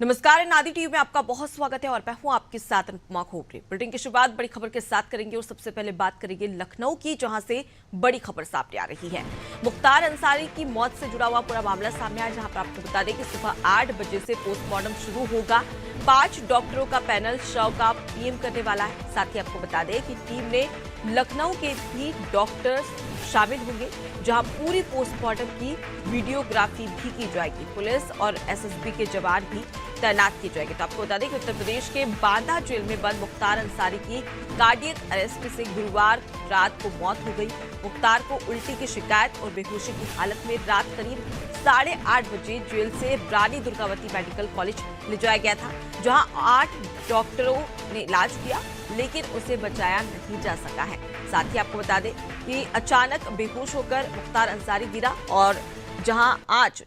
नमस्कार, नादी टीवी में आपका बहुत स्वागत है और मैं हूं आपके साथ अनुपमा खोपड़े। बुलेटिन की शुरुआत बड़ी खबर के साथ करेंगे और सबसे पहले बात करेंगे लखनऊ की, जहां से बड़ी खबर सामने आ रही है। मुख्तार अंसारी की मौत से जुड़ा हुआ पूरा मामला सामने आया, जहां पर आपको बता दें कि सुबह 8 बजे से पोस्टमार्टम शुरू होगा। 5 डॉक्टरों का पैनल शव का पीएम करने वाला है। साथ ही आपको बता दें कि टीम ने लखनऊ के भी डॉक्टर्स शामिल होंगे, जहां पूरी पोस्टमार्टम की वीडियोग्राफी भी की जाएगी। पुलिस और एसएसबी के जवान भी तैनात किए जाएंगे। तो आपको बता दें कि उत्तर प्रदेश के बांदा जेल में बंद मुख्तार अंसारी की कार्डियक अरेस्ट से गुरुवार रात को मौत हो गई। मुख्तार को उल्टी की शिकायत और बेहोशी की हालत में रात करीब 8:30 बजे जेल से रानी दुर्गावती मेडिकल कॉलेज ले जाया गया था, जहां 8 डॉक्टरों ने इलाज किया, लेकिन उसे बचाया नहीं जा सका है। साथ ही आपको बता दें कि अचानक बेहोश होकर मुख्तार अंसारी गिरा और जहां आज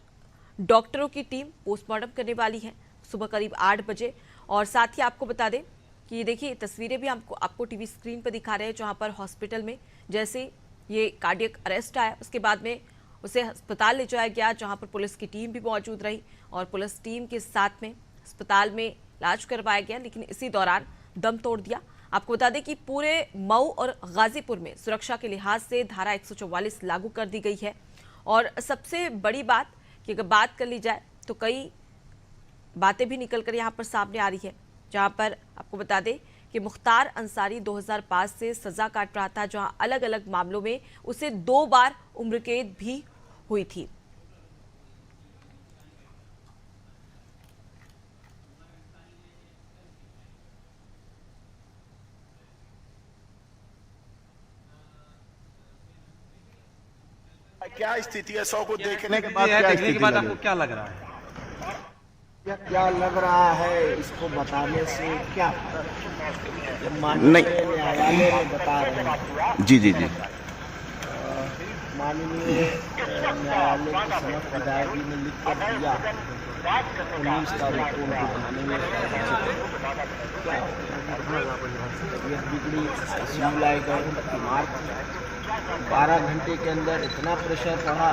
डॉक्टरों की टीम पोस्टमार्टम करने वाली है सुबह करीब 8 बजे। और साथ ही आपको बता दें कि देखिए तस्वीरें भी आपको टीवी स्क्रीन पर दिखा रहे हैं, जहां पर हॉस्पिटल में जैसे ये कार्डियक अरेस्ट आया, उसके बाद में उसे अस्पताल ले जाया गया, जहां पर पुलिस की टीम भी मौजूद रही और पुलिस टीम के साथ में अस्पताल में इलाज करवाया गया, लेकिन इसी दौरान दम तोड़ दिया। आपको बता दें कि पूरे मऊ और गाजीपुर में सुरक्षा के लिहाज से धारा 144 लागू कर दी गई है। और सबसे बड़ी बात कि अगर बात कर ली जाए तो कई बातें भी निकलकर यहाँ पर सामने आ रही है, जहाँ पर आपको बता दें कि मुख्तार अंसारी 2005 से सजा काट रहा था, जहाँ अलग अलग मामलों में उसे 2 बार उम्र कैद भी हुई थी। क्या स्थिति है? 100 को देखने के बाद आपको क्या लग रहा है? क्या लग रहा है इसको बताने से क्या नहीं न्यायालय में बता रहे हैं। जी माननीय न्यायालय की समस्त अदालती ने लिख कर दिया 19 तारीख को उनको थाने में तबीयत बिगड़ी, ICU लाए गए, बीमार थे। 12 घंटे के अंदर इतना प्रेशर पड़ा,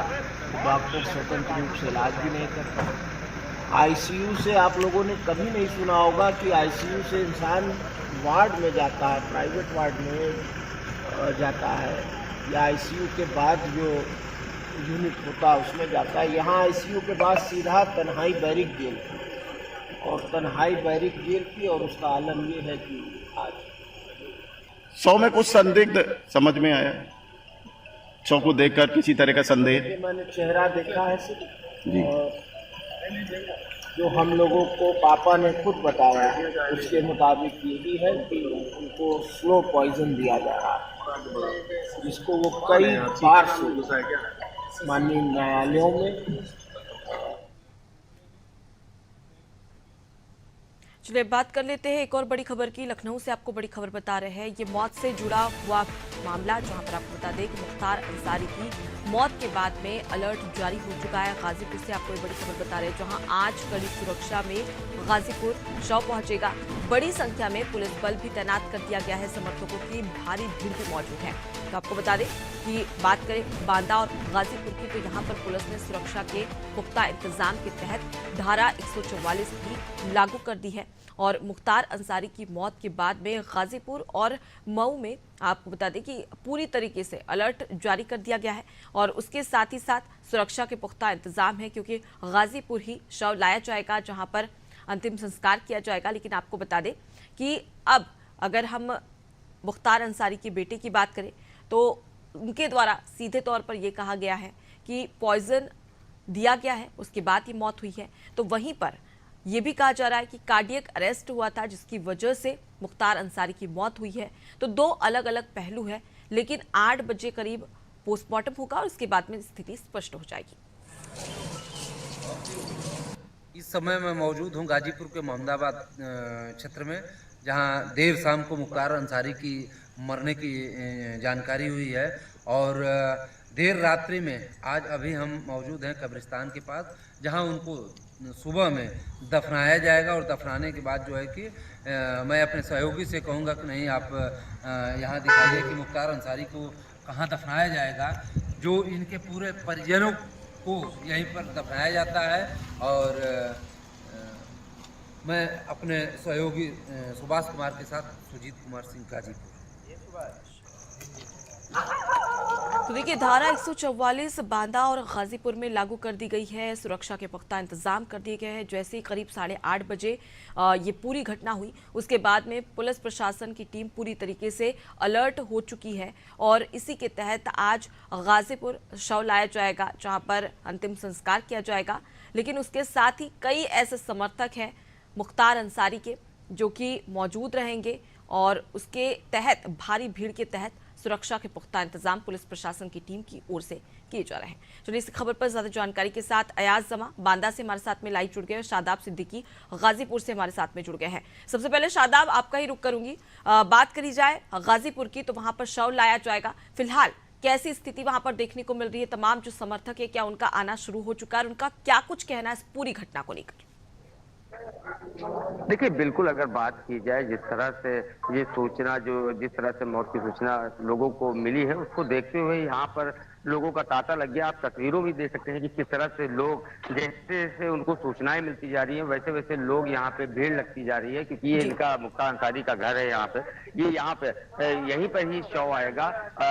डॉक्टर स्वतंत्र रूप से इलाज भी नहीं करता। ICU से आप लोगों ने कभी नहीं सुना होगा कि ICU से इंसान वार्ड में जाता है, प्राइवेट वार्ड में जाता है, या ICU के बाद जो यूनिट होता है उसमें जाता है। यहाँ ICU के बाद सीधा तन्हाई बैरिक जेल थी और तन्हाई बैरिक जेल थी, और उसका आलम ये है कि आज 100 में कुछ संदिग्ध समझ में आया? 100 को देखकर किसी तरह का संदेह? मैंने चेहरा देखा है जी। और जो हम लोगों को पापा ने खुद बताया उसके मुताबिक यही है कि उनको स्लो पॉइजन दिया जा रहा है, जिसको वो कई बार से माननीय न्यायालयों में। चलिए बात कर लेते हैं एक और बड़ी खबर की। लखनऊ से आपको बड़ी खबर बता रहे हैं, ये मौत से जुड़ा हुआ मामला, जहां पर आपको बता दें कि मुख्तार अंसारी की मौत के बाद में अलर्ट जारी हो चुका है। गाजीपुर से आपको ये बड़ी खबर बता रहे हैं, जहां आज कड़ी सुरक्षा में गाजीपुर शव पहुंचेगा। बड़ी संख्या में पुलिस बल भी तैनात कर दिया गया है, समर्थकों की भारी भीड़ भी मौजूद है। तो आपको बता दें कि बात करें बांदा और गाजीपुर की, तो यहाँ पर पुलिस ने सुरक्षा के पुख्ता इंतजाम के तहत धारा 144 भी लागू कर दी है। और मुख्तार अंसारी की मौत के बाद में गाजीपुर और मऊ में आपको बता दें कि पूरी तरीके से अलर्ट जारी कर दिया गया है और उसके साथ ही साथ सुरक्षा के पुख्ता इंतजाम है, क्योंकि गाजीपुर ही शव लाया जाएगा, जहां पर अंतिम संस्कार किया जाएगा। लेकिन आपको बता दें कि अब अगर हम मुख्तार अंसारी के बेटे की बात करें तो उनके द्वारा सीधे तौर पर यह कहा गया है कि पॉइजन दिया गया है, उसके बाद ही मौत हुई है। तो वहीं पर यह भी कहा जा रहा है कि कार्डियक अरेस्ट हुआ था, जिसकी वजह से मुख्तार अंसारी की मौत हुई है। तो 2 अलग अलग पहलू है, लेकिन 8 बजे करीब पोस्टमार्टम होगा और उसके बाद में स्थिति स्पष्ट हो जाएगी। इस समय मैं मौजूद हूं गाजीपुर के मोहम्मदाबाद क्षेत्र में, जहां देर शाम को मुख्तार अंसारी की मरने की जानकारी हुई है। और देर रात्रि में आज अभी हम मौजूद हैं कब्रिस्तान के पास, जहां उनको सुबह में दफनाया जाएगा। और दफनाने के बाद जो है कि मैं अपने सहयोगी से कहूँगा कि नहीं आप यहाँ दिखाइए कि मुख्तार अंसारी को कहाँ दफनाया जाएगा। जो इनके पूरे परिजनों को यहीं पर दफनाया जाता है और मैं अपने सहयोगी सुभाष कुमार के साथ सुजीत कुमार सिंह गाजीपुर। तो देखिए, धारा 144 बांदा और गाजीपुर में लागू कर दी गई है। सुरक्षा के पुख्ता इंतजाम कर दिए गए हैं। जैसे ही करीब 8:30 बजे ये पूरी घटना हुई, उसके बाद में पुलिस प्रशासन की टीम पूरी तरीके से अलर्ट हो चुकी है और इसी के तहत आज गाजीपुर शव लाया जाएगा, जहां पर अंतिम संस्कार किया जाएगा। लेकिन उसके साथ ही कई ऐसे समर्थक हैं मुख्तार अंसारी के जो कि मौजूद रहेंगे और उसके तहत भारी भीड़ के तहत सुरक्षा के पुख्ता इंतजाम पुलिस प्रशासन की टीम की ओर से किए जा रहे हैं। चलिए, इस खबर पर ज्यादा जानकारी के साथ अयाज जमा बांदा से हमारे साथ में लाइव जुड़ गए, शादाब सिद्दीकी गाजीपुर से हमारे साथ में जुड़ गए हैं। सबसे पहले शादाब, आपका ही रुख करूंगी। बात करी जाए गाजीपुर की, तो वहां पर शव लाया जाएगा। फिलहाल कैसी स्थिति वहां पर देखने को मिल रही है? तमाम जो समर्थक है, क्या उनका आना शुरू हो चुका है और उनका क्या कुछ कहना है इस पूरी घटना को लेकर? देखिए, बिल्कुल अगर बात की जाए जिस तरह से ये सूचना, जिस तरह से मौत की सूचना लोगों को मिली है, उसको देखते हुए यहाँ पर लोगों का तांता लग गया। आप तस्वीरों में देख सकते हैं कि किस तरह से लोग, जैसे जैसे उनको सूचनाएं मिलती जा रही हैं, वैसे वैसे लोग यहाँ पे भीड़ लगती जा रही है, क्योंकि ये इनका मुख्तार अंसारी का घर है। यहाँ पे यहाँ पे यहीं पर ही शव आएगा।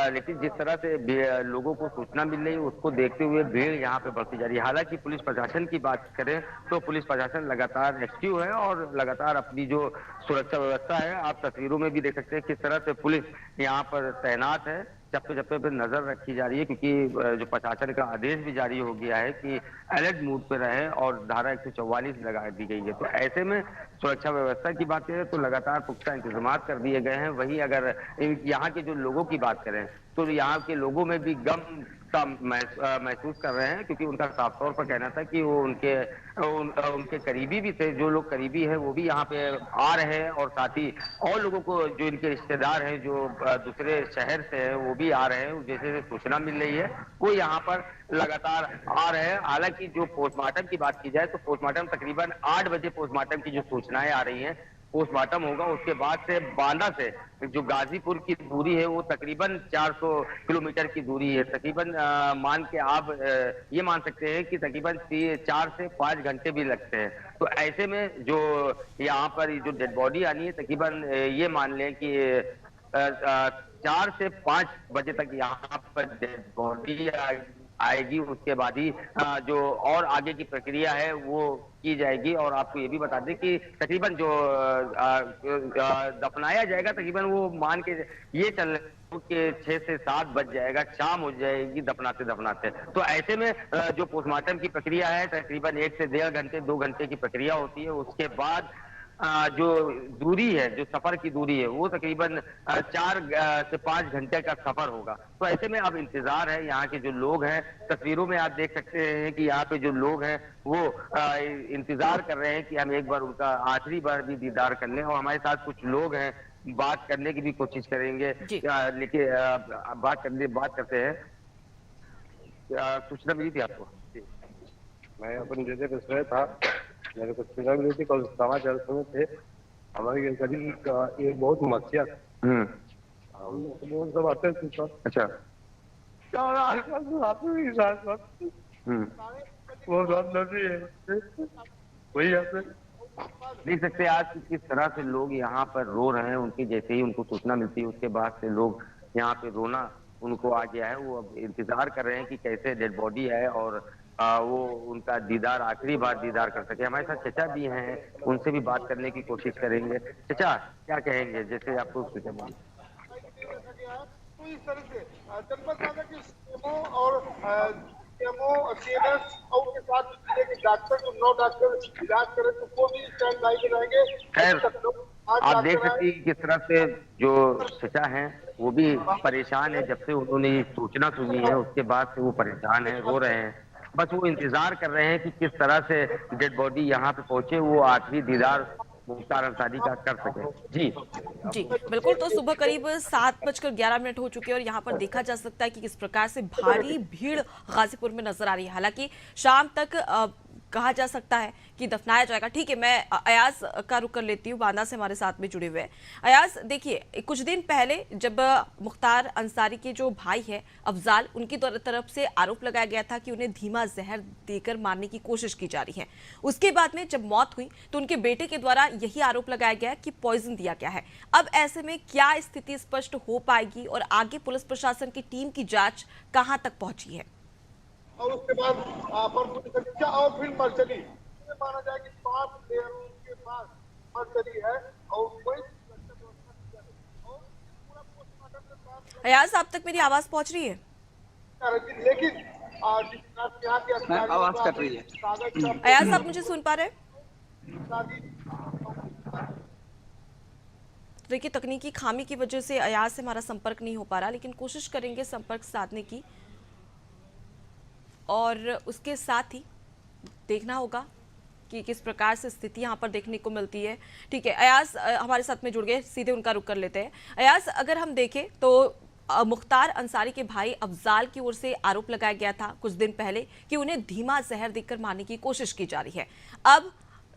लेकिन जिस तरह से लोगों को सूचना मिल रही है, उसको देखते हुए भीड़ यहाँ पे बढ़ती जा रही है। हालांकि पुलिस प्रशासन की बात करें तो पुलिस प्रशासन लगातार एक्टिव है और लगातार अपनी जो सुरक्षा व्यवस्था है, आप तस्वीरों में भी देख सकते हैं किस तरह से पुलिस यहाँ पर तैनात है। चप्पे चप्पे पे नजर रखी जा रही है, क्योंकि जो प्रशासन का आदेश भी जारी हो गया है कि अलर्ट मूड पे रहे और धारा 144 लगा दी गई है। तो ऐसे में सुरक्षा व्यवस्था की बात करें तो लगातार पुख्ता इंतजाम कर दिए गए हैं। वहीं अगर यहाँ के जो लोगों की बात करें तो यहाँ के लोगों में भी गम का महसूस कर रहे हैं, क्योंकि उनका साफ तौर पर कहना था कि वो उनके करीबी भी थे। जो लोग करीबी हैं वो भी यहाँ पे आ रहे हैं और साथ ही और लोगों को, जो इनके रिश्तेदार हैं जो दूसरे शहर से हैं, वो भी आ रहे हैं। जैसे जैसे सूचना मिल रही है वो यहाँ पर लगातार आ रहे हैं। हालांकि जो पोस्टमार्टम की बात की जाए तो पोस्टमार्टम तकरीबन 8 बजे पोस्टमार्टम की जो सूचनाएं आ रही हैं, पोस्टमार्टम होगा। उसके बाद से बांदा से जो गाजीपुर की दूरी है वो तकरीबन 400 किलोमीटर की दूरी है। तकरीबन मान के आप ये मान सकते हैं कि तकरीबन 4 से 5 घंटे भी लगते हैं। तो ऐसे में जो यहाँ पर जो डेड बॉडी आनी है, तकरीबन ये मान लें कि 4 से 5 बजे तक यहाँ पर डेड बॉडी आएगी। उसके बाद ही जो और आगे की प्रक्रिया है वो की जाएगी। और आपको ये भी बता दें कि तकरीबन जो दफनाया जाएगा, तकरीबन वो मान के ये चल के 6 से 7 बज जाएगा, शाम हो जाएगी दफनाते दफनाते। तो ऐसे में जो पोस्टमार्टम की प्रक्रिया है तकरीबन 1 से 1.5 घंटे 2 घंटे की प्रक्रिया होती है। उसके बाद जो दूरी है, जो सफर की दूरी है, वो तकरीबन 4 से 5 घंटे का सफर होगा। तो ऐसे में अब इंतजार है। यहाँ के जो लोग हैं, तस्वीरों में आप देख सकते हैं कि यहाँ पे जो लोग हैं वो इंतजार कर रहे हैं कि हम एक बार उनका आखिरी बार भी दीदार कर लें। और हमारे साथ कुछ लोग हैं, बात करने की भी कोशिश करेंगे, लेकिन बात करते हैं। सूचना मिली थी आपको? मैं अपन जैसे दूसरे था, मेरे को सूचना मिली थी, कल समाचार सुने थे हमारे गरीब का ये बहुत समस्या। हम सब आते थे। अच्छा, वो वही आते। देख सकते हैं आज किस तरह से लोग यहाँ पर रो रहे हैं। उनकी जैसे ही उनको सूचना मिलती है उसके बाद से लोग यहाँ पे रोना उनको आ गया है। वो अब इंतजार कर रहे हैं कि कैसे डेड बॉडी है और वो उनका दीदार, आखिरी बार दीदार कर सके। हमारे साथ चचा भी हैं, उनसे भी बात करने की कोशिश करेंगे। चचा, क्या कहेंगे जैसे आपको सूचना मिली? तो इस तरह से जनपद सागर के सीएमओ और सीएमएस और उनके साथ डॉक्टर, जो 9 डॉक्टर इलाज करें तो वो भी स्टैंड बाई में रहेंगे। खैर, आप देख सकते हैं किस तरह से जो चचा हैं वो भी परेशान है। जब से उन्होंने सूचना सुनी है उसके बाद से वो परेशान है, रो रहे हैं। बस वो इंतजार कर रहे हैं कि किस तरह से डेड बॉडी यहाँ पे पहुंचे, वो आखिरी दीदार मुख्तार अंसारी का कर सके। जी बिल्कुल। तो सुबह करीब 7:11 हो चुके हैं और यहाँ पर देखा जा सकता है कि किस प्रकार से भारी भीड़ गाजीपुर में नजर आ रही है। हालांकि शाम तक कहा जा सकता है कि दफनाया जाएगा। ठीक है, मैं अयाज का रुख कर लेती हूँ, बांदा से हमारे साथ में जुड़े हुए हैं। अयाज, देखिए कुछ दिन पहले जब मुख्तार अंसारी के जो भाई है अफजाल, उनकी तरफ से आरोप लगाया गया था कि उन्हें धीमा जहर देकर मारने की कोशिश की जा रही है। उसके बाद में जब मौत हुई तो उनके बेटे के द्वारा यही आरोप लगाया गया कि पॉइजन दिया गया है। अब ऐसे में क्या स्थिति स्पष्ट हो पाएगी और आगे पुलिस प्रशासन की टीम की जांच कहां तक पहुंची है? और उसके बाद पर और फिर मर्चरी माना जाए कि 5 लेयरों के पास मर्चरी है और कोई अयाज, आप तक मेरी आवाज पहुंच रही है? लेकिन यहाँ के आवाज कट रही है। अयाज, आप मुझे सुन पा रहे हैं? देखिए, तकनीकी खामी की वजह से अयाज से हमारा संपर्क नहीं हो पा रहा, लेकिन कोशिश करेंगे संपर्क साधने की। और उसके साथ ही देखना होगा कि किस प्रकार से स्थिति यहाँ पर देखने को मिलती है। ठीक है, अयाज हमारे साथ में जुड़ गए, सीधे उनका रुख कर लेते हैं। अयाज, अगर हम देखें तो मुख्तार अंसारी के भाई अफजाल की ओर से आरोप लगाया गया था कुछ दिन पहले कि उन्हें धीमा जहर देकर मारने की कोशिश की जा रही है। अब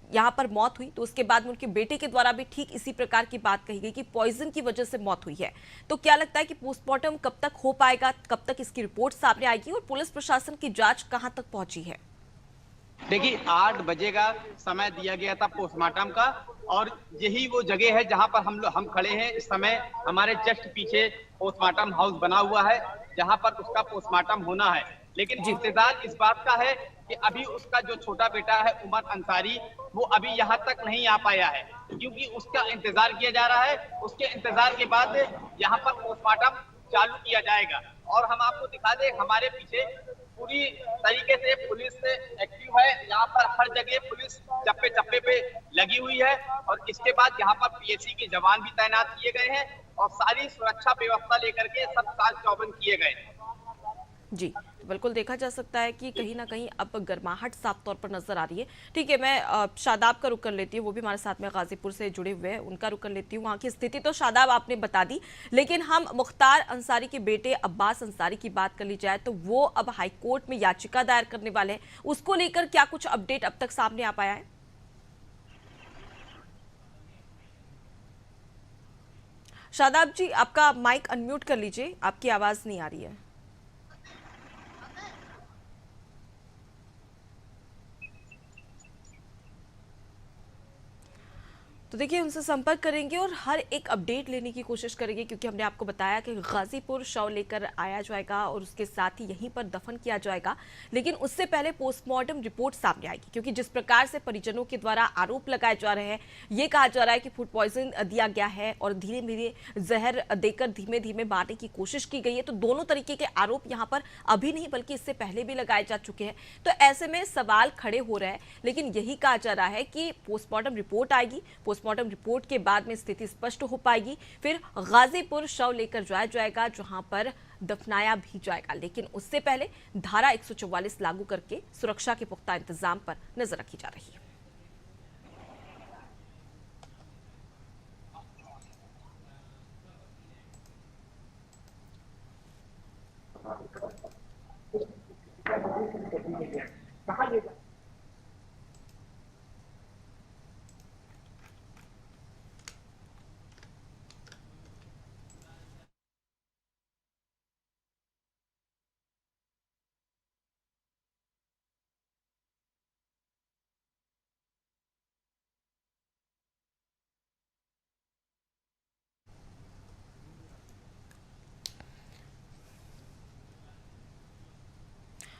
यहाँ पर मौत हुई तो उसके बाद में उनके बेटे के द्वारा भी ठीक इसी प्रकार की बात कही गई कि पॉइजन की वजह से मौत हुई है। तो क्या लगता है कि पोस्टमार्टम कब तक हो पाएगा, कब तक इसकी रिपोर्ट सामने आएगी और पुलिस प्रशासन की जांच कहां तक पहुंची है? देखिए, 8 बजे का समय दिया गया था पोस्टमार्टम का, और यही वो जगह है जहां पर हम खड़े हैं इस समय। हमारे जस्ट पीछे पोस्टमार्टम हाउस बना हुआ है जहां पर उसका पोस्टमार्टम होना है। लेकिन इंतजार इस बात का है कि अभी उसका जो छोटा बेटा है उमर अंसारी, वो अभी यहाँ तक नहीं आ पाया है, क्योंकि उसका इंतजार किया जा रहा है। उसके इंतजार के बाद यहाँ पर पोस्टमार्टम चालू किया जाएगा। और हम आपको दिखा दें, हमारे पीछे पूरी तरीके से पुलिस एक्टिव है। यहाँ पर हर जगह पुलिस चप्पे चप्पे पे लगी हुई है, और इसके बाद यहाँ पर पीएसी के जवान भी तैनात किए गए हैं और सारी सुरक्षा व्यवस्था लेकर के सब साज चौबंद किए गए हैं। जी, बिल्कुल देखा जा सकता है कि कहीं ना कहीं अब गर्माहट साफ तौर पर नजर आ रही है। ठीक है, मैं शादाब का रुख कर लेती हूँ, वो भी हमारे साथ में गाजीपुर से जुड़े हुए हैं, उनका रुख कर लेती हूँ। वहाँ की स्थिति तो शादाब आपने बता दी, लेकिन हम मुख्तार अंसारी के बेटे अब्बास अंसारी की बात कर ली जाए तो वो अब हाईकोर्ट में याचिका दायर करने वाले हैं। उसको लेकर क्या कुछ अपडेट अब तक सामने आ पाया है? शादाब जी, आपका माइक अनम्यूट कर लीजिए, आपकी आवाज नहीं आ रही है। तो देखिए, उनसे संपर्क करेंगे और हर एक अपडेट लेने की कोशिश करेंगे, क्योंकि हमने आपको बताया कि गाजीपुर शव लेकर आया जाएगा और उसके साथ ही यहीं पर दफन किया जाएगा। लेकिन उससे पहले पोस्टमार्टम रिपोर्ट सामने आएगी, क्योंकि जिस प्रकार से परिजनों के द्वारा आरोप लगाए जा रहे हैं, ये कहा जा रहा है कि फूड पॉइजन दिया गया है और धीरे धीरे जहर देकर धीमे धीमे मारने की कोशिश की गई है। तो दोनों तरीके के आरोप यहाँ पर अभी नहीं बल्कि इससे पहले भी लगाए जा चुके हैं। तो ऐसे में सवाल खड़े हो रहे हैं, लेकिन यही कहा जा रहा है कि पोस्टमार्टम रिपोर्ट आएगी, पोस्टमार्टम रिपोर्ट के बाद में स्थिति स्पष्ट हो पाएगी, फिर गाजीपुर शव लेकर जाया जाएगा जहां पर दफनाया भी जाएगा। लेकिन उससे पहले धारा 144 लागू करके सुरक्षा के पुख्ता इंतजाम पर नजर रखी जा रही है।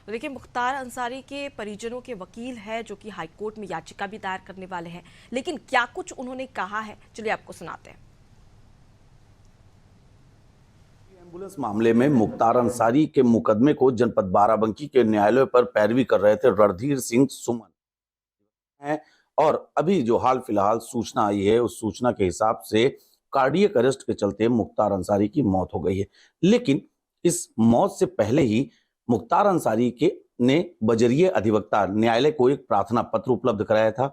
तो देखिए, मुख्तार अंसारी के परिजनों के वकील है जो कि हाईकोर्ट में याचिका भी दायर करने वाले हैं, लेकिन क्या कुछ उन्होंने कहा है, चलिए आपको सुनाते हैं। एम्बुलेंस मामले में मुख्तार अंसारी के मुकदमे को जनपद बाराबंकी के न्यायालय पर पैरवी कर रहे थे रणधीर सिंह सुमन हैं, और अभी जो हाल फिलहाल सूचना आई है उस सूचना के हिसाब से कार्डियक अरेस्ट के चलते मुख्तार अंसारी की मौत हो गई है। लेकिन इस मौत से पहले ही मुख्तार अंसारी के ने बजरिए अधिवक्ता न्यायालय को एक प्रार्थना पत्र उपलब्ध कराया था।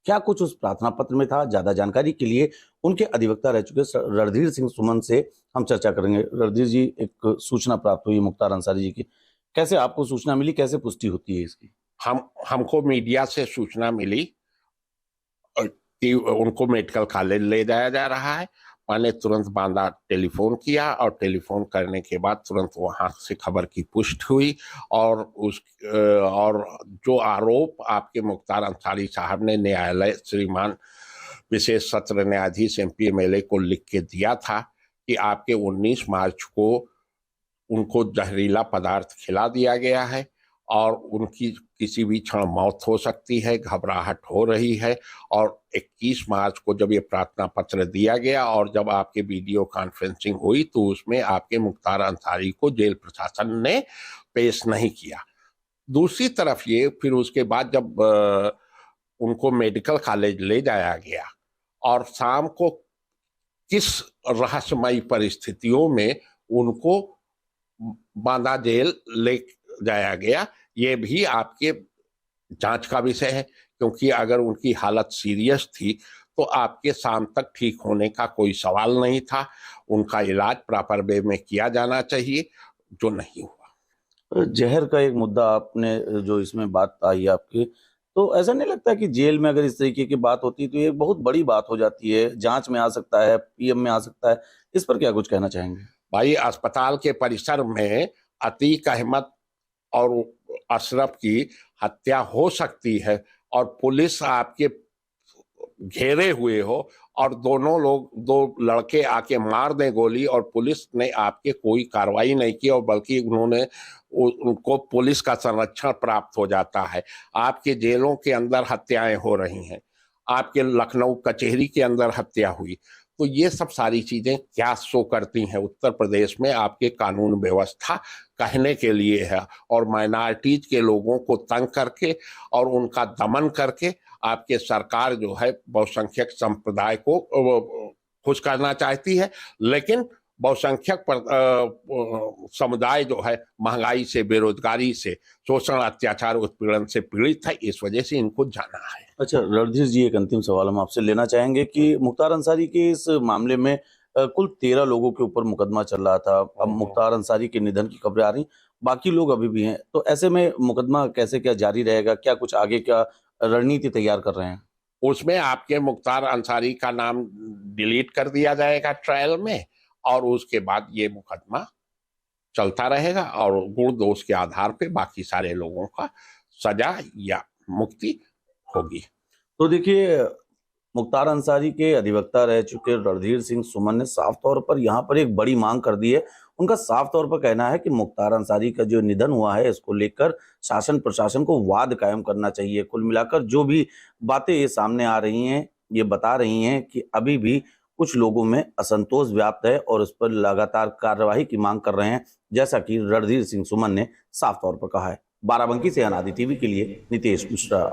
क्या कुछ उस प्रार्थना पत्र में था, ज्यादा जानकारी के लिए उनके अधिवक्ता रह चुके रणधीर सिंह सुमन से हम चर्चा करेंगे। रणधीर जी, एक सूचना प्राप्त हुई मुख्तार अंसारी जी की, कैसे आपको सूचना मिली, कैसे पुष्टि होती है इसकी? हमको मीडिया से सूचना मिली कि उनको मेडिकल कॉलेज ले जाया जा रहा है। मैंने तुरंत बांदा टेलीफोन किया और टेलीफोन करने के बाद तुरंत वहां से खबर की पुष्टि हुई और जो आरोप आपके मुख्तार अंसारी साहब ने न्यायालय श्रीमान विशेष सत्र न्यायाधीश MP MLA को लिख के दिया था कि आपके 19 मार्च को उनको जहरीला पदार्थ खिला दिया गया है और उनकी किसी भी क्षण मौत हो सकती है, घबराहट हो रही है। और 21 मार्च को जब ये प्रार्थना पत्र दिया गया और जब आपके वीडियो कॉन्फ्रेंसिंग हुई तो उसमें आपके मुख्तार अंसारी को जेल प्रशासन ने पेश नहीं किया। दूसरी तरफ ये फिर उसके बाद जब उनको मेडिकल कॉलेज ले जाया गया और शाम को किस रहस्यमयी परिस्थितियों में उनको बांदा जेल ले जाया गया, ये भी आपके जांच का विषय है, क्योंकि अगर उनकी हालत सीरियस थी तो आपके शाम तक ठीक होने का कोई सवाल नहीं था। उनका इलाज प्रॉपर वे में किया जाना चाहिए, जो नहीं हुआ। जहर का एक मुद्दा आपने जो इसमें बात आई आपकी, तो ऐसा नहीं लगता कि जेल में अगर इस तरीके की बात होती तो ये बहुत बड़ी बात हो जाती है, जांच में आ सकता है, PM में आ सकता है, इस पर क्या कुछ कहना चाहेंगे? भाई, अस्पताल के परिसर में अतीक अहमद और अशरफ की हत्या हो सकती है और पुलिस आपके घेरे हुए हो और दो लड़के आके मार दें गोली और पुलिस ने आपके कोई कार्रवाई नहीं की और बल्कि उनको पुलिस का संरक्षण प्राप्त हो जाता है। आपके जेलों के अंदर हत्याएं हो रही हैं, आपके लखनऊ कचहरी के अंदर हत्या हुई, तो ये सब सारी चीजें क्या शो करती हैं? उत्तर प्रदेश में आपके कानून व्यवस्था कहने के लिए है और माइनॉरिटीज के लोगों को तंग करके और उनका दमन करके आपके सरकार जो है बहुसंख्यक संप्रदाय को खुश करना चाहती है, लेकिन बहुसंख्यक समुदाय जो है महंगाई से, बेरोजगारी से, शोषण, अत्याचार, उत्पीड़न से पीड़ित है। इस वजह से इनको जाना है। अच्छा रणधीर जी, एक अंतिम सवाल हम आपसे लेना चाहेंगे कि मुख्तार अंसारी के इस मामले में कुल 13 लोगों के ऊपर मुकदमा चल रहा था। अब मुख्तार अंसारी के निधन की खबरें आ रही, बाकी लोग अभी भी हैं, तो ऐसे में मुकदमा कैसे क्या जारी रहेगा? क्या कुछ आगे क्या रणनीति तैयार कर रहे हैं? उसमें आपके मुख्तार अंसारी का नाम डिलीट कर दिया जाएगा ट्रायल में और उसके बाद ये मुकदमा चलता रहेगा और गुण दोष के आधार पे बाकी सारे लोगों का सजा या मुक्ति होगी। तो देखिए, मुख्तार अंसारी के अधिवक्ता रह चुके रणधीर सिंह सुमन ने साफ तौर पर यहाँ पर एक बड़ी मांग कर दी है। उनका साफ तौर पर कहना है कि मुख्तार अंसारी का जो निधन हुआ है इसको लेकर शासन प्रशासन को वाद कायम करना चाहिए। कुल मिलाकर जो भी बातें ये सामने आ रही हैं ये बता रही हैं कि अभी भी कुछ लोगों में असंतोष व्याप्त है और उस पर लगातार कार्यवाही की मांग कर रहे हैं, जैसा कि रणधीर सिंह सुमन ने साफ तौर पर कहा है। बाराबंकी से अनादि टीवी के लिए नितेश मिश्रा।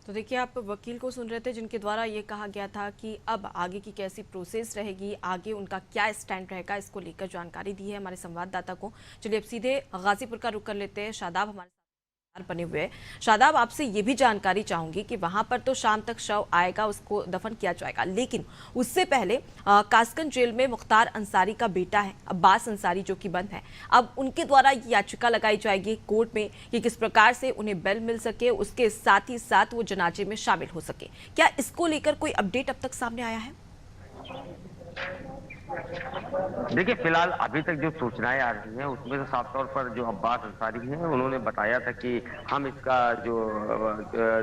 तो देखिए, आप वकील को सुन रहे थे जिनके द्वारा ये कहा गया था कि अब आगे की कैसी प्रोसेस रहेगी, आगे उनका क्या स्टैंड रहेगा, इसको लेकर जानकारी दी है हमारे संवाददाता को। चलिए अब सीधे गाजीपुर का रुख कर लेते हैं। शादाब हमारे साथ बने हुए हैं। शादाब, आपसे ये भी जानकारी चाहूंगी कि वहां पर तो शाम तक शव आएगा, उसको दफन किया जाएगा, लेकिन उससे पहले कासगंज जेल में मुख्तार अंसारी का बेटा है अब्बास अंसारी जो कि बंद है, अब उनके द्वारा याचिका लगाई जाएगी कोर्ट में कि किस प्रकार से उन्हें बेल मिल सके, उसके साथ ही साथ वो जनाजे में शामिल हो सके। क्या इसको लेकर कोई अपडेट अब तक सामने आया है? देखिए, फिलहाल अभी तक जो सूचनाएं आ रही हैं उसमें तो साफ तौर पर जो अब्बास अंसारी हैं उन्होंने बताया था कि हम इसका जो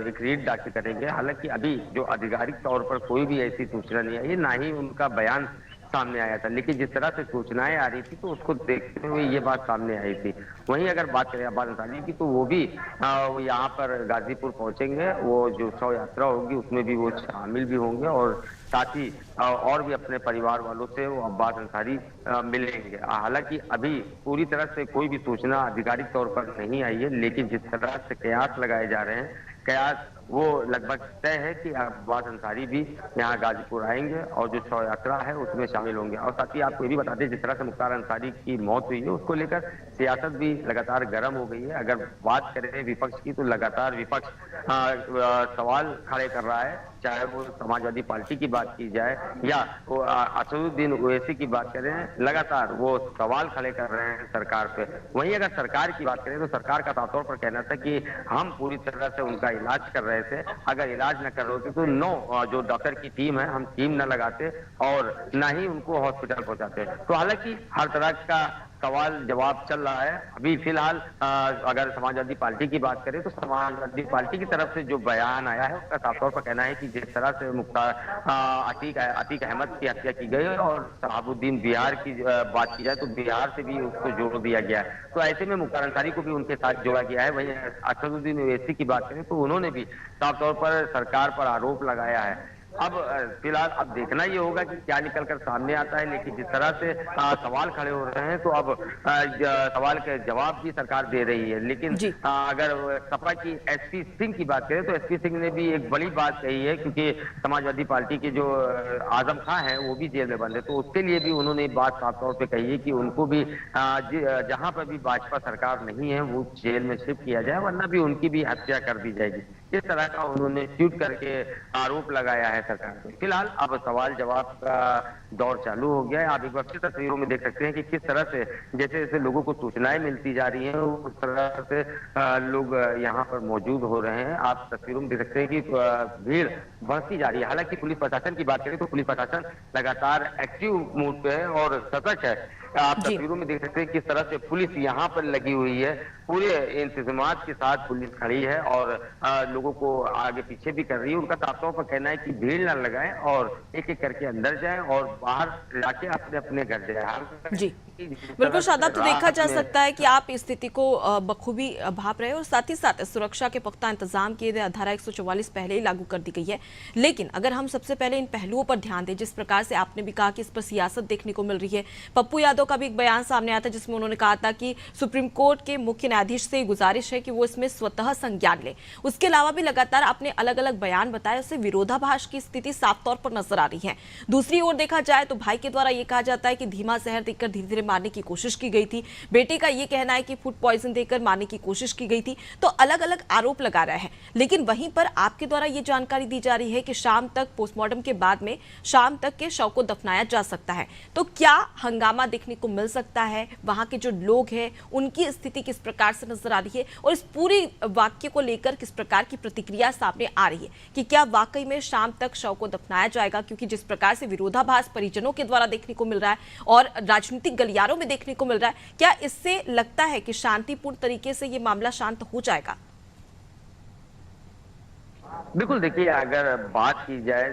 रिक्रीट दाखिल करेंगे। हालांकि अभी जो आधिकारिक तौर पर कोई भी ऐसी सूचना नहीं आई, ना ही उनका बयान सामने आया था, लेकिन जिस तरह से सूचनाएं आ रही थी तो उसको देखते हुए ये बात सामने आई थी। वहीं अगर बात करें अब्बास अंसारी की तो वो भी यहाँ पर गाजीपुर पहुंचेंगे, वो जो शव यात्रा होगी उसमें भी वो शामिल भी होंगे और साथ ही और भी अपने परिवार वालों से वो अब्बास अंसारी मिलेंगे। हालांकि अभी पूरी तरह से कोई भी सूचना आधिकारिक तौर पर नहीं आई है, लेकिन जिस तरह से कयास लगाए जा रहे हैं, कयास वो लगभग तय है कि अब्बास अंसारी भी यहाँ गाजीपुर आएंगे और जो शव यात्रा है उसमें शामिल होंगे। और साथ ही आपको ये भी बता दें, जिस तरह से मुख्तार अंसारी की मौत हुई है उसको लेकर सियासत भी लगातार गर्म हो गई है। अगर बात करें विपक्ष की तो लगातार विपक्ष सवाल खड़े कर रहा है, चाहे वो समाजवादी पार्टी की बात की जाए या असदुद्दीन ओवैसी की बात करें, लगातार वो सवाल खड़े कर रहे हैं सरकार पे। वहीं अगर सरकार की बात करें तो सरकार का साफ तौर पर कहना था कि हम पूरी तरह से उनका इलाज कर रहे थे, अगर इलाज न कर रहे होते तो जो डॉक्टर की टीम है हम टीम न लगाते और न ही उनको हॉस्पिटल पहुंचाते। तो हालांकि हर तरह का सवाल जवाब चल रहा है। अभी फिलहाल अगर समाजवादी पार्टी की बात करें तो समाजवादी पार्टी की तरफ से जो बयान आया है उसका साफ तौर पर कहना है कि जिस तरह से अतीक अहमद की हत्या की गई और शहाबुद्दीन बिहार की बात की जाए तो बिहार से भी उसको जोड़ दिया गया है। तो ऐसे में मुख्तार अंसारी को भी उनके साथ जोड़ा गया है। वहीं असदुद्दीन ओवैसी की बात करें तो उन्होंने भी साफ तौर पर सरकार पर आरोप लगाया है। अब फिलहाल अब देखना ये होगा कि क्या निकलकर सामने आता है, लेकिन जिस तरह से सवाल खड़े हो रहे हैं तो अब सवाल के जवाब भी सरकार दे रही है। लेकिन अगर सपा की एसपी सिंह की बात करें तो एसपी सिंह ने भी एक बड़ी बात कही है, क्योंकि समाजवादी पार्टी के जो आजम खां हैं वो भी जेल में बंद है, तो उसके लिए भी उन्होंने बात साफ तौर पर कही है कि उनको भी जहां पर भी भाजपा सरकार नहीं है वो जेल में शिफ्ट किया जाए, वरना भी उनकी भी हत्या कर दी जाएगी। इस तरह का उन्होंने ट्वीट करके आरोप लगाया है सरकार पे। फिलहाल अब सवाल जवाब का दौर चालू हो गया है। आप एक बार फिर तस्वीरों में देख सकते हैं कि किस तरह से जैसे जैसे लोगों को सूचनाएं मिलती जा रही हैं उस तरह से लोग यहाँ पर मौजूद हो रहे हैं। आप तस्वीरों में देख सकते हैं कि भीड़ बढ़ती जा रही है। हालांकि पुलिस प्रशासन की बात करें तो पुलिस प्रशासन लगातार एक्टिव मोड पे है और सतर्क है। आप तस्वीरों में देख सकते हैं किस तरह से पुलिस यहाँ पर लगी हुई है, पूरे इंतजामात के साथ पुलिस खड़ी है और लोगों को आगे पीछे भी कर रही है। उनका साफ तौर पर कहना है कि भीड़ न लगाएं और एक एक करके अंदर जाएं और बाहर जाके अपने अपने घर जाएं। जी बिल्कुल शादाब, तो देखा जा सकता है कि आप इस स्थिति को बखूबी भाप रहे हो और साथ ही साथ सुरक्षा के पुख्ता इंतजाम किए गए। धारा 144 पहले ही लागू कर दी गई है, लेकिन अगर हम सबसे पहले इन पहलुओं पर ध्यान दें, जिस प्रकार से आपने भी कहा कि इस पर सियासत देखने को मिल रही है। पप्पू यादव का भी एक बयान सामने आया था जिसमें उन्होंने कहा था कि सुप्रीम कोर्ट के मुख्य न्यायाधीश से गुजारिश है कि वो इसमें स्वतः संज्ञान ले। उसके अलावा भी लगातार आपने अलग अलग बयान बताए, उससे विरोधाभास की स्थिति साफ तौर पर नजर आ रही है। दूसरी ओर देखा जाए तो भाई के द्वारा यह कहा जाता है कि धीमा जहर देकर धीरे धीरे मारने की कोशिश की गई थी, बेटे का यह कहना है कि फूड पॉइजन देकर मारने की कोशिश की गई थी। तो अलग अलग आरोप लगा रहा है, लेकिन वहीं पर आपके द्वारा यह जानकारी दी जा रही है कि शाम तक पोस्टमार्टम के बाद में शाम तक के शव को दफनाया जा सकता है। तो क्या हंगामा देखने को मिल सकता है? वहां के जो लोग हैं उनकी स्थिति किस प्रकार से नजर आ रही है और इस पूरी वाक्य को लेकर किस प्रकार की प्रतिक्रिया सामने आ रही है कि क्या वाकई में शाम तक शव को दफनाया जाएगा? क्योंकि जिस प्रकार से विरोधाभास परिजनों के द्वारा देखने को मिल रहा है और राजनीतिक गलियारों में देखने को मिल रहा है, क्या इससे लगता है कि शांतिपूर्ण तरीके से यह मामला शांत हो जाएगा? बिल्कुल, देखिए अगर बात की जाए,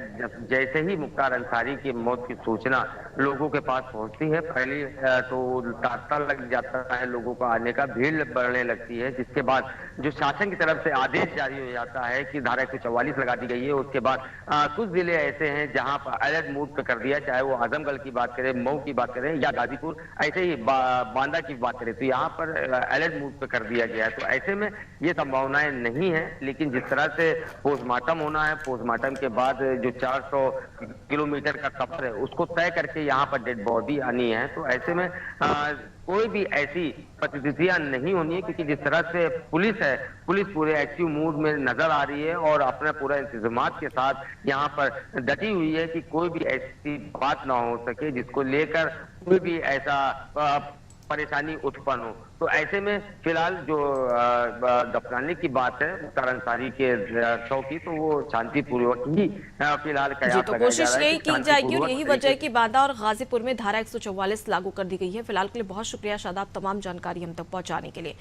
जैसे ही मुख्तार अंसारी की मौत की सूचना लोगों के पास पहुंचती है, पहले तो तांता लग जाता है लोगों का आने का, भीड़ बढ़ने लगती है। जिसके बाद जो शासन की तरफ से आदेश जारी हो जाता है कि धारा 144 लगा दी गई है, उसके बाद कुछ जिले ऐसे हैं जहां पर अलर्ट मोड पे कर दिया, चाहे वो आजमगढ़ की बात करें, मऊ की बात करें या गाजीपुर, ऐसे ही बांदा की बात करें तो यहाँ पर अलर्ट मोड पे कर दिया गया है। तो ऐसे में ये संभावनाएं नहीं है, लेकिन जिस तरह से पोस्टमार्टम होना है, पोस्टमार्टम के बाद जो 400 किलोमीटर का सफर है उसको तय करके यहाँ पर डेड बॉडी आनी है। तो ऐसे में कोई भी ऐसी परिस्थितियां नहीं होनी है, क्योंकि जिस तरह से पुलिस है, पुलिस पूरे एक्टिव मूड में नजर आ रही है और अपने पूरा इंतजामात के साथ यहाँ पर डटी हुई है कि कोई भी ऐसी बात ना हो सके जिसको लेकर कोई भी ऐसा परेशानी उत्पन्न हो। तो ऐसे में फिलहाल जो दफनाने की बात है मुख्तार अंसारी के शव की, तो वो शांतिपूर्वक ही फिलहाल जी, तो कोशिश यही की जाएगी और यही वजह है कि बांदा और गाजीपुर में धारा 144 लागू कर दी गई है। फिलहाल के लिए बहुत शुक्रिया शादाब, तमाम जानकारी हम तक पहुंचाने के लिए।